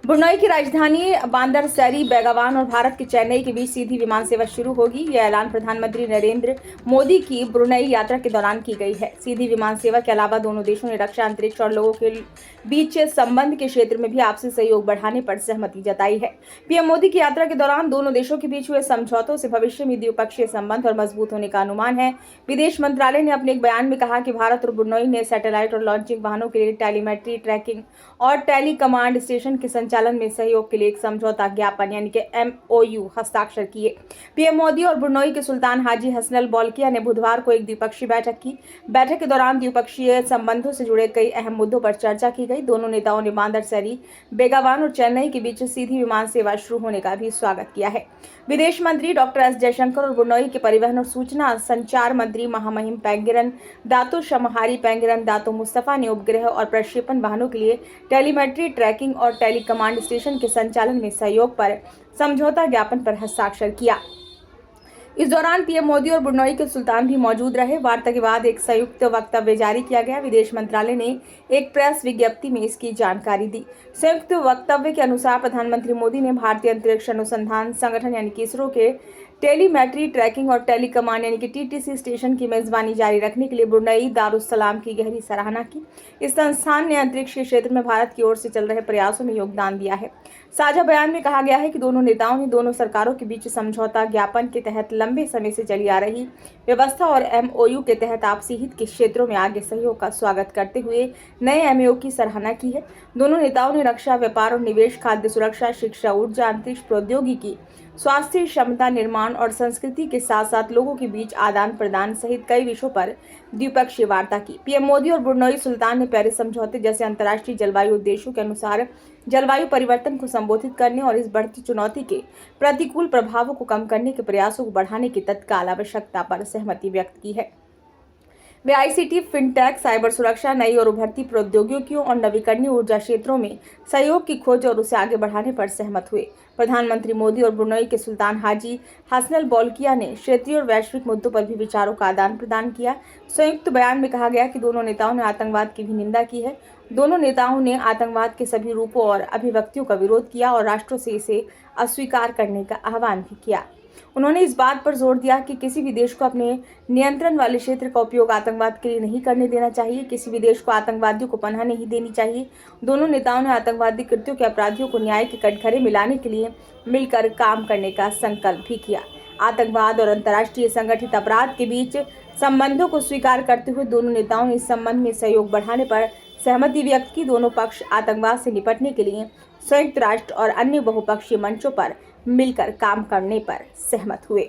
Brunei की राजधानी बांदर सैरी बेगावान और भारत के चेन्नई के बीच सीधी विमान सेवा शुरू होगी। यह ऐलान प्रधानमंत्री नरेंद्र मोदी की ब्रुनई यात्रा के दौरान की गई है। सीधी विमान सेवा के अलावा दोनों देशों ने रक्षा, अंतरिक्ष और लोगों के बीच संबंध के क्षेत्र में भी आपसी सहयोग बढ़ाने पर सहमति जताई है। पीएम मोदी की यात्रा के दौरान दोनों देशों के बीच हुए समझौतों से भविष्य में द्विपक्षीय संबंध और मजबूत होने का अनुमान है। विदेश मंत्रालय ने अपने एक बयान में कहा कि भारत और ब्रुनई ने सैटेलाइट और लॉन्चिंग वाहनों के लिए टेलीमेट्री, ट्रैकिंग और टेली कमांड स्टेशन के संचालन में सहयोग के लिए एक समझौता ज्ञापन यानी कि MOU हस्ताक्षर किए। पीएम मोदी और ब्रुनई के सुल्तान हाजी हसनल बोल्किया ने बुधवार को एक द्विपक्षीय बैठक की। बैठक के दौरान द्विपक्षीय संबंधों से जुड़े कई अहम मुद्दों पर चर्चा की गई। दोनों नेताओं ने बांदर सैरी बेगावान और चेन्नई के बीच सीधी विमान सेवा शुरू होने का भी स्वागत किया है। विदेश मंत्री डॉक्टर एस जयशंकर और ब्रुनई के परिवहन और सूचना संचार मंत्री महामहिम पेंगिरन दातो शमहारी पेंगिरन दातो मुस्तफा ने उपग्रह और प्रक्षेपण वाहनों के लिए टेलीमेट्री, ट्रैकिंग और टेली कमांड स्टेशन के संचालन में सहयोग पर समझौता ज्ञापन पर हस्ताक्षर किया। इस दौरान पीएम मोदी और ब्रुनई के सुल्तान भी मौजूद रहे। वार्ता के बाद एक संयुक्त वक्तव्य जारी किया गया। विदेश मंत्रालय ने एक प्रेस विज्ञप्ति में इसकी जानकारी दी। संयुक्त वक्तव्य के अनुसार प्रधानमंत्री मोदी ने भारतीय अंतरिक्ष अनुसंधान संगठन यानी कि इसरो के टेलीमेट्री, ट्रैकिंग और टेली कमांड यानी कि TTC स्टेशन की मेजबानी जारी रखने के लिए ब्रुनई दारुस्सलाम की गहरी सराहना की। इस संस्थान ने अंतरिक्ष के क्षेत्र में भारत की ओर से चल रहे प्रयासों में योगदान दिया है। साझा बयान में कहा गया है कि दोनों नेताओं ने दोनों सरकारों के बीच समझौता ज्ञापन के तहत लंबे समय से चली आ रही व्यवस्था और MOU के तहत आपसी हित के क्षेत्रों में आगे सहयोग का स्वागत करते हुए नए MOU की सराहना की है। दोनों नेताओं ने रक्षा, व्यापार और निवेश, खाद्य सुरक्षा, शिक्षा, ऊर्जा, अंतरिक्ष प्रौद्योगिकी, स्वास्थ्य, क्षमता निर्माण और संस्कृति के साथ साथ लोगों के बीच आदान प्रदान सहित कई विषयों पर द्विपक्षीय वार्ता की। पीएम मोदी और ब्रुनई सुल्तान ने पेरिस समझौते जैसे अंतर्राष्ट्रीय जलवायु उद्देश्यों के अनुसार जलवायु परिवर्तन को संबोधित करने और इस बढ़ती चुनौती के प्रतिकूल प्रभावों को कम करने के प्रयासों को बढ़ाने की तत्काल आवश्यकता पर सहमति व्यक्त की है। वे ICT, फिनटेक, साइबर सुरक्षा, नई और उभरती प्रौद्योगिकियों और नवीकरणीय ऊर्जा क्षेत्रों में सहयोग की खोज और उसे आगे बढ़ाने पर सहमत हुए। प्रधानमंत्री मोदी और ब्रुनई के सुल्तान हाजी हसनल बोल्किया ने क्षेत्रीय और वैश्विक मुद्दों पर भी विचारों का आदान प्रदान किया। संयुक्त बयान में कहा गया कि दोनों नेताओं ने आतंकवाद की भी निंदा की है। दोनों नेताओं ने आतंकवाद के सभी रूपों और अभिव्यक्तियों का विरोध किया और राष्ट्रों से इसे अस्वीकार करने का आह्वान भी किया। उन्होंने इस बात पर जोर दिया कि किसी भी देश को अपने नियंत्रण वाले क्षेत्र का उपयोग आतंकवाद के लिए नहीं करने देना चाहिए। किसी भी देश को आतंकवादियों को पनाह नहीं देनी चाहिए। दोनों नेताओं ने आतंकवादी कृत्यों के अपराधियों को न्याय के कटघरे में लाने के लिए मिलकर काम करने का संकल्प भी किया। आतंकवाद और अंतर्राष्ट्रीय संगठित अपराध के बीच संबंधों को स्वीकार करते हुए दोनों नेताओं ने इस संबंध में सहयोग बढ़ाने पर सहमति व्यक्त की। दोनों पक्ष आतंकवाद से निपटने के लिए संयुक्त राष्ट्र और अन्य बहुपक्षीय मंचों पर मिलकर काम करने पर सहमत हुए।